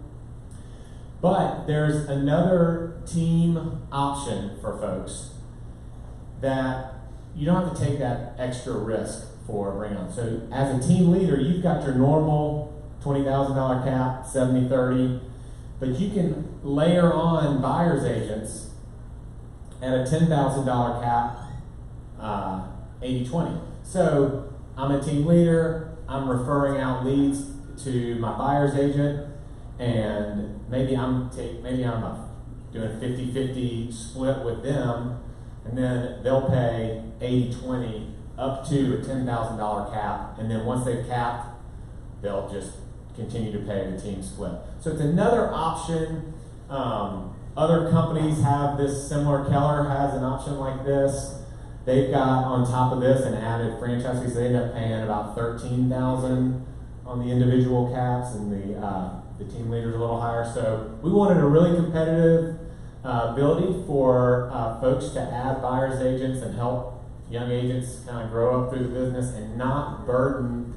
But there's another team option for folks that you don't have to take that extra risk for bringing on. So as a team leader, you've got your normal $20,000 cap, 70-30, but you can layer on buyer's agents at a $10,000 cap, 80-20. So I'm a team leader, I'm referring out leads to my buyer's agent, and maybe I'm doing a 50-50 split with them, and then they'll pay 80-20 up to a $10,000 cap, and then once they've capped, they'll just continue to pay the team split. So it's another option. Other companies have this similar. Keller has an option like this. They've got on top of this an added franchise fee, so they end up paying about $13,000 on the individual caps, and the team leader's a little higher. So we wanted a really competitive ability for folks to add buyer's agents and help young agents kind of grow up through the business and not burden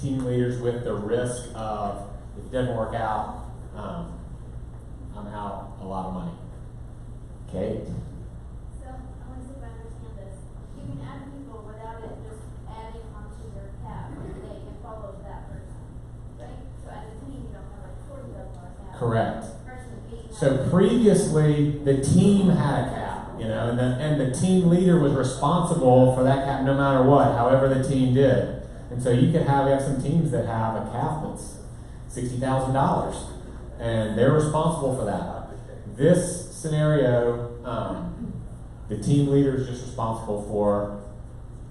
team leaders with the risk of, if it doesn't work out, I'm out a lot of money. Kate? So, I want to see if I understand this. You can add people without it just adding onto your cap. They can follow that person, right? So as a team, you don't have like $40,000 cap. Correct. Person B has So previously, the team had a cap, and the team leader was responsible for that cap no matter what, however the team did. And so we have some teams that have a cap that's $60,000, and they're responsible for that. This scenario, the team leader is just responsible for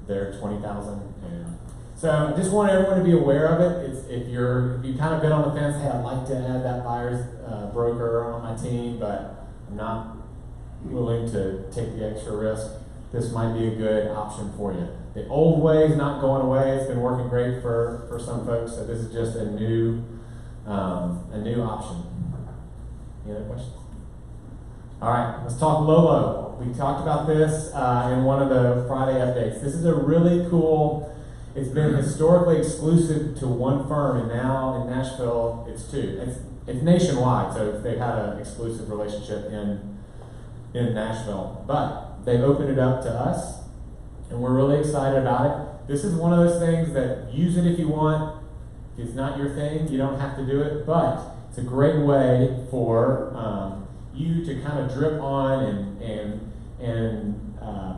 their $20,000. And so I just want everyone to be aware of it. If you've kind of been on the fence, hey, I'd like to add that buyer's broker on my team, but I'm not willing to take the extra risk, this might be a good option for you. The old way is not going away. It's been working great for some folks, so this is just a new option. Any other questions? All right, let's talk Lolo. We talked about this in one of the Friday updates. This is a really cool, it's been historically exclusive to one firm, and now in Nashville it's two. It's nationwide, so they've had an exclusive relationship in Nashville. But they've opened it up to us, and we're really excited about it. This is one of those things that use it if you want. If it's not your thing, you don't have to do it, but it's a great way for you to kind of drip on and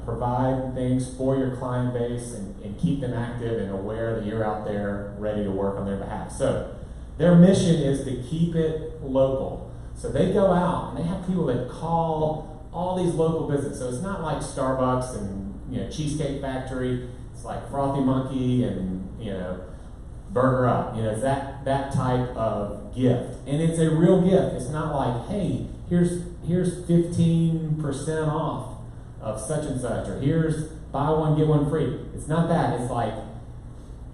provide things for your client base and keep them active and aware that you're out there ready to work on their behalf. So their mission is to keep it local. So they go out and they have people that call all these local businesses. So it's not like Starbucks and Cheesecake Factory. It's like Frothy Monkey and Burger Up. It's that type of gift, and it's a real gift. It's not like, hey, here's 15% off of such and such, or here's buy one get one free. It's not that. It's like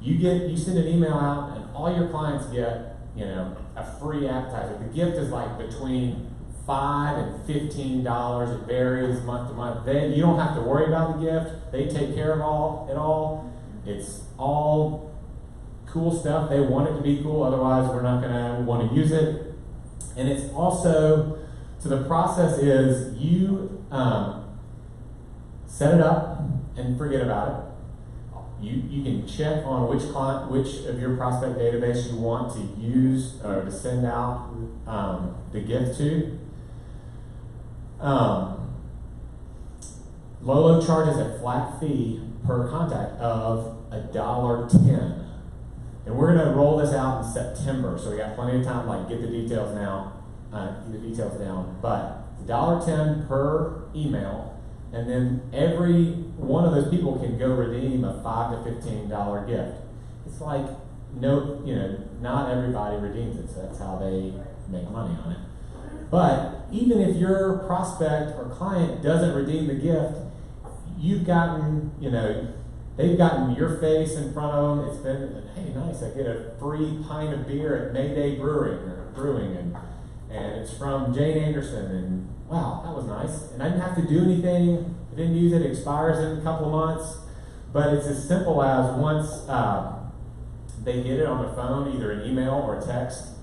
you send an email out, and all your clients get a free appetizer. The gift is like between $5 and $15. It varies month to month. You don't have to worry about the gift. They take care of it all. It's all cool stuff. They want it to be cool, otherwise we're not going to want to use it. And it's also, so the process is you set it up and forget about it. You can check on which of your prospect database you want to use or to send out the gift to. Lolo charges a flat fee per contact of $1.10. And we're going to roll this out in September, so we got plenty of time to get the details down. But it's $1.10 per email, and then every one of those people can go redeem a $5 to $15 gift. It's like not everybody redeems it, so that's how they make money on it. But even if your prospect or client doesn't redeem the gift, you've gotten, they've gotten your face in front of them. It's been, hey, nice, I get a free pint of beer at Mayday Brewing, and it's from Jane Anderson, and wow, that was nice. And I didn't have to do anything. I didn't use it. It expires in a couple of months. But it's as simple as once they get it on the phone, either an email or a text,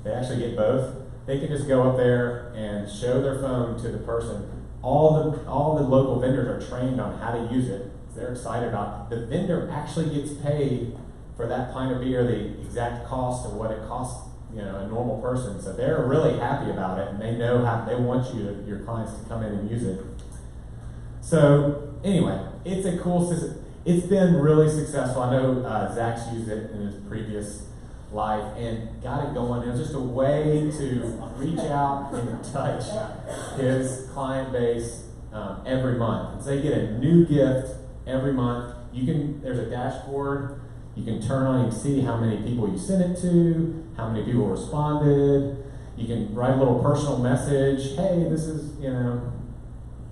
they actually get both. they can just go up there and show their phone to the person. All the local vendors are trained on how to use it. They're excited about it. The vendor actually gets paid for that pint of beer, the exact cost of what it costs, a normal person. So they're really happy about it, and they know how they want your clients to come in and use it. So anyway, it's a cool system. It's been really successful. I know Zach's used it in his previous life and got it going. It was just a way to reach out and touch his client base every month. And so they get a new gift every month. There's a dashboard you can turn on. You can see how many people you sent it to, how many people responded. You can write a little personal message. Hey, this is,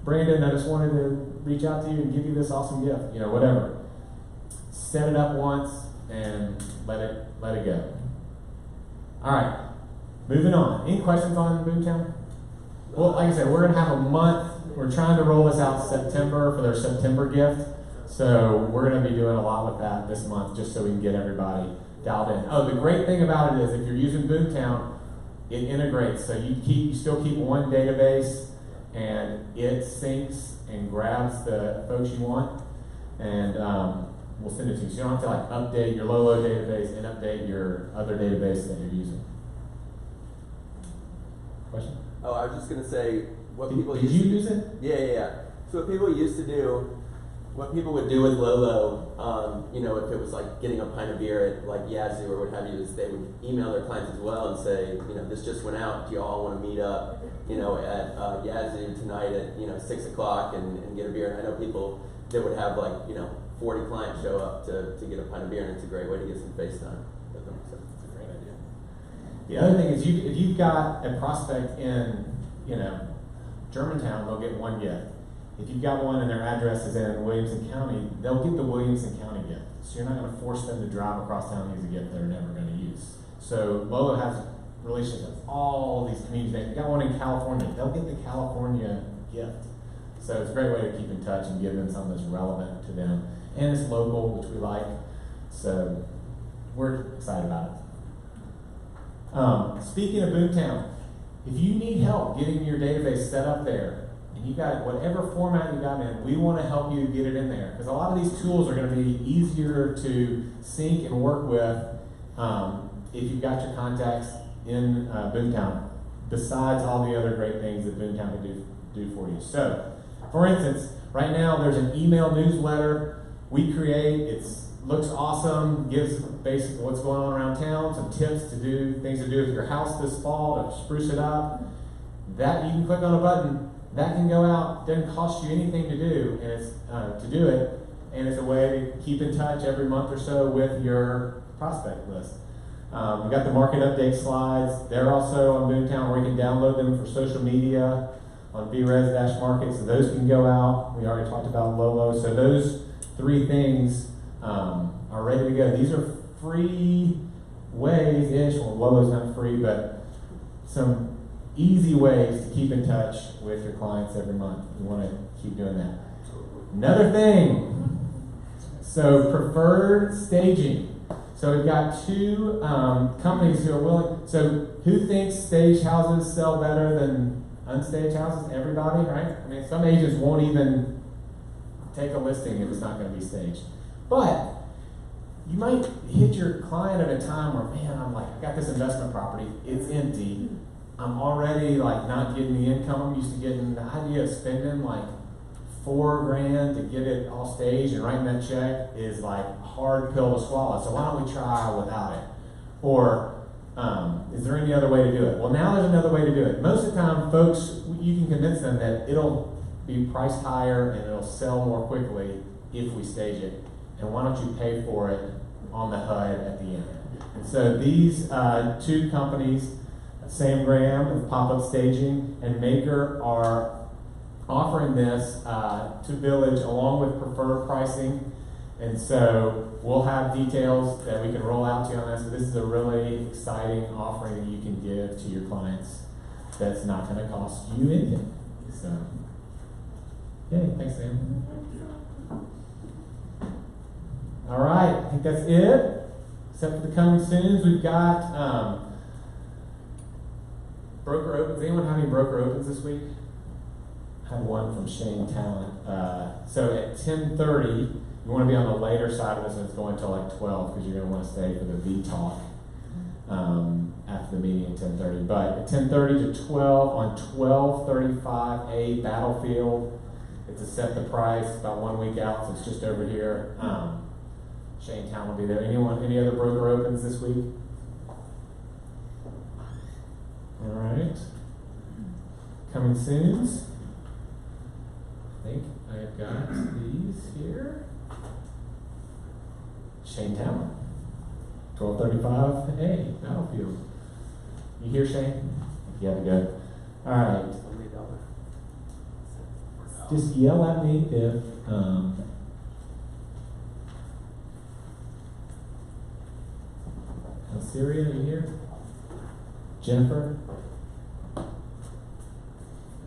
Brandon, I just wanted to reach out to you and give you this awesome gift, whatever. Set it up once and let it go. All right, moving on. Any questions on Boomtown? Well, like I said, we're going to have a month. We're trying to roll this out September for their September gift. So we're going to be doing a lot with that this month just so we can get everybody dialed in. Oh, the great thing about it is if you're using Boomtown, it integrates. So you still keep one database, and it syncs and grabs the folks you want, and we'll send it to you. So you don't have to update your Lolo database and update your other database that you're using. Question? Oh, I was just gonna say what people did you use it? Yeah. So what people used to do, what people would do with Lolo, if it was like getting a pint of beer at like Yazoo or what have you, is they would email their clients as well and say, this just went out. Do you all want to meet up, at Yazoo tonight at 6 o'clock and get a beer? And I know people that would have 40 clients show up to get a pint of beer, and it's a great way to get some face time with them. So it's a great idea. The other thing is, if you've got a prospect in, Germantown, they'll get one gift. If you've got one and their address is in Williamson County, they'll get the Williamson County gift. So you're not going to force them to drive across town and use a gift they're never going to use. So Lolo has relationships with all these communities. If you've got one in California, they'll get the California gift. So it's a great way to keep in touch and give them something that's relevant to them. And it's local, which we like. So we're excited about it. Speaking of Boomtown, if you need help getting your database set up there, and you got whatever format you got in, we want to help you get it in there. Because a lot of these tools are going to be easier to sync and work with if you've got your contacts in Boomtown, besides all the other great things that Boomtown can do for you. So, for instance, right now there's an email newsletter we create. It looks awesome, gives basically what's going on around town, some tips to do, things to do with your house this fall to spruce it up. That you can click on a button, that can go out, doesn't cost you anything to do, and it's to do it, and it's a way to keep in touch every month or so with your prospect list. We've got the market update slides. They're also on Boomtown, where you can download them for social media on VRes-Market, so those can go out. We already talked about Lolo, so those three things are ready to go. These are free ways-ish. Well, Lolo's not free, but some easy ways to keep in touch with your clients every month. You want to keep doing that. Another thing, so preferred staging. So we've got two companies who are willing. So who thinks stage houses sell better than unstaged houses? Everybody, right? I mean, some agents won't even take a listing if it's not going to be staged. But you might hit your client at a time where, man, I got this investment property, it's empty. I'm already not getting the income I'm used to getting. The idea of spending $4,000 to get it all staged and writing that check is a hard pill to swallow. So why don't we try without it? Or is there any other way to do it? Well, now there's another way to do it. Most of the time, folks, you can convince them that it'll be priced higher and it'll sell more quickly if we stage it. And why don't you pay for it on the HUD at the end? And so these two companies, Sam Graham of Pop-Up Staging and Maker, are offering this to Village along with preferred pricing. And so we'll have details that we can roll out to you on this. But this is a really exciting offering that you can give to your clients that's not going to cost you anything. So, yay, thanks, Sam. All right, I think that's it. Except for the coming soons, we've got broker opens. Anyone have any broker opens this week? I had one from Shane Talent. So at 10:30, you want to be on the later side of this, and it's going till like 12 because you're going to want to stay for the V talk after the meeting at 10:30. But at 10:30 to 12 on 1235A Battlefield, it's a set the price. About 1 week out, so it's just over here. Shane Talent will be there. Anyone? Any other broker opens this week? All right. Coming soons. I think I have got these here. Shane Talent, 1235A Battlefield. You hear Shane? You have to go. All right. Just yell at me if Syria, are you here? Jennifer?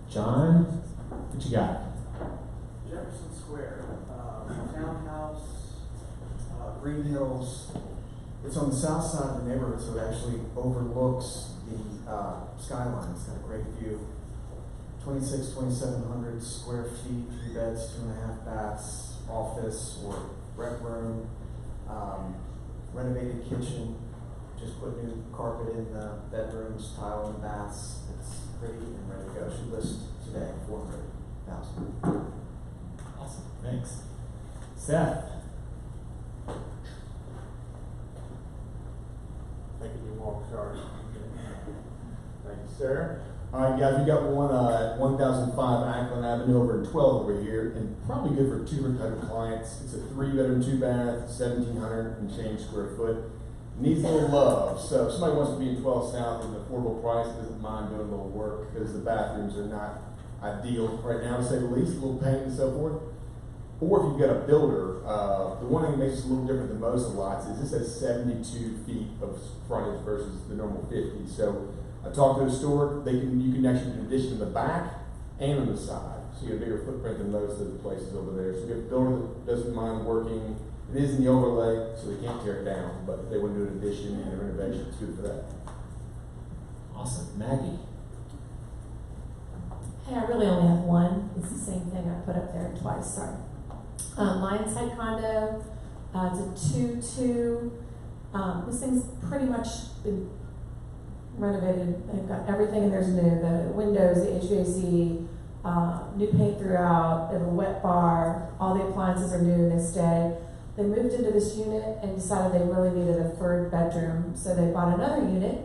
John? What you got? Jefferson Square, townhouse, Green Hills. It's on the south side of the neighborhood, so it actually overlooks the skyline. It's got a great view. 2,700 square feet, 3 beds, 2.5 baths, office or rec room, renovated kitchen. Just put new carpet in the bedrooms, tile in the baths. It's pretty and ready to go. Should list today, 400,000. Awesome, thanks. Seth? Making you walk, sorry. Thank you, sir. All right, guys, we got one at 1005 Ackland Avenue over in 12 over here, and probably good for 200 clients. It's a 3-bedroom, 2-bath, 1,700 and change square foot. Needs a little love, so if somebody wants to be in 12 South at an affordable price, doesn't mind doing a little work because the bathrooms are not ideal right now, to say the least, a little paint and so forth. Or if you've got a builder, the one thing that makes us a little different than most lots is this has 72 feet of frontage versus the normal 50. So I talked to the store, you can actually do an addition in the back and on the side. So you get a bigger footprint than most of the places over there. So you have a builder that doesn't mind working. It is in the overlay, so they can't tear it down, but if they want to do an addition and a renovation, it's good for that. Awesome. Maggie? Hey, I really only have one. It's the same thing I put up there twice, sorry. Lions Head condo, it's a 2-2. This thing's pretty much been renovated. They've got everything in there's new. The windows, the HVAC, new paint throughout. They have a wet bar. All the appliances are new this day. They moved into this unit and decided they really needed a 3rd bedroom, so they bought another unit.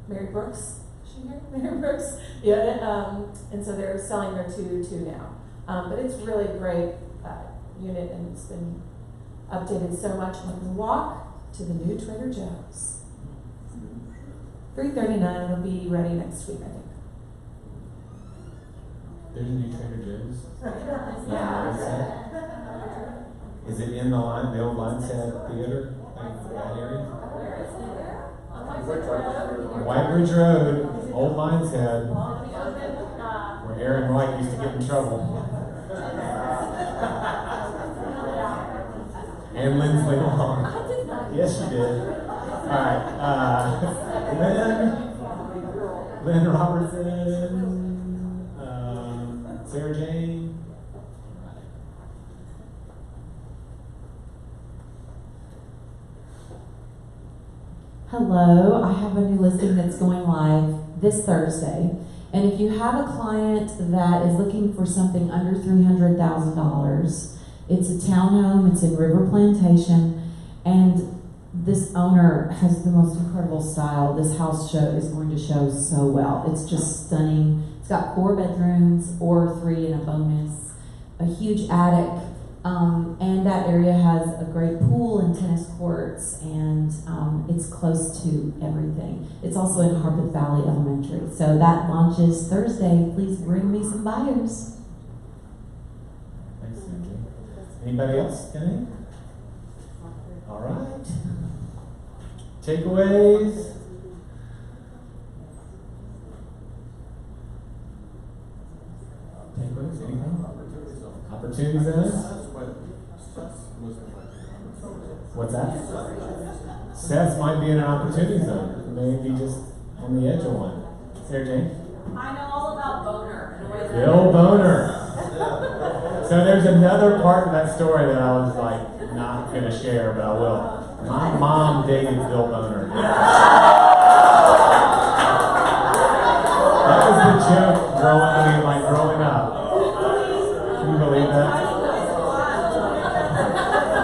Mary Brooks, is she here? Mary Brooks unit, and so they're selling their 2-2 now. But it's really a great unit, and it's been updated so much. You can walk to the new Trader Joe's. 339. It'll be ready next week, I think. There's a new Trader Joe's? Yeah. Is it in the old Lions Head Theater, like that area? White Bridge Road, old Lions Head, where Aaron White used to get in trouble. And Lindsley Long. Yes, you did. All right. Lynn Robertson, Sarah Jane. Hello, I have a new listing that's going live this Thursday. And if you have a client that is looking for something under $300,000, it's a townhome, it's in River Plantation, and this owner has the most incredible style. This house is going to show so well. It's just stunning. It's got 4 bedrooms or 3 and a bonus, a huge attic, and that area has a great pool and tennis courts, and it's close to everything. It's also in Harpeth Valley Elementary. So that launches Thursday. Please bring me some buyers. Thanks, Cindy. Anybody else got any? All right. Takeaways. Takeaways, anything? Opportunity zones? What's that? Seth might be in an opportunity zone. Maybe just on the edge of one. Sarah Jane? I know all about Boner. and what Bill Boner. So there's another part of that story that I was like not gonna share, but I will. My mom dated Bill Boner. That was the joke growing up. Can you believe that?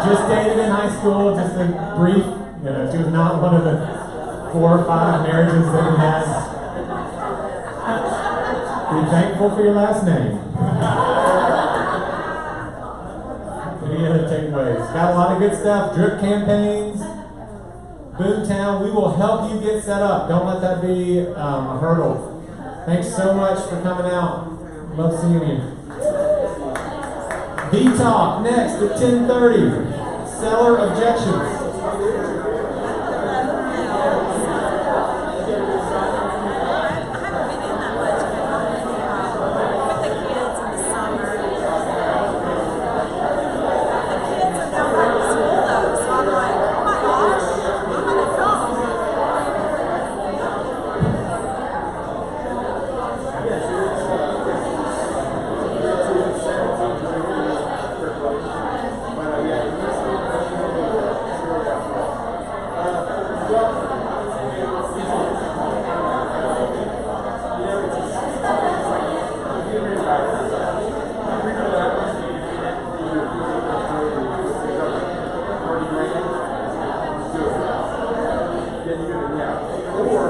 Just dated in high school, just a brief, she was not one of the 4 or 5 marriages that he had. Be thankful for your last name. Any other takeaways? Got a lot of good stuff. Drip campaigns. Boomtown. We will help you get set up. Don't let that be a hurdle. Thanks so much for coming out. Love seeing you. V-Talk next at 10:30. Seller objections.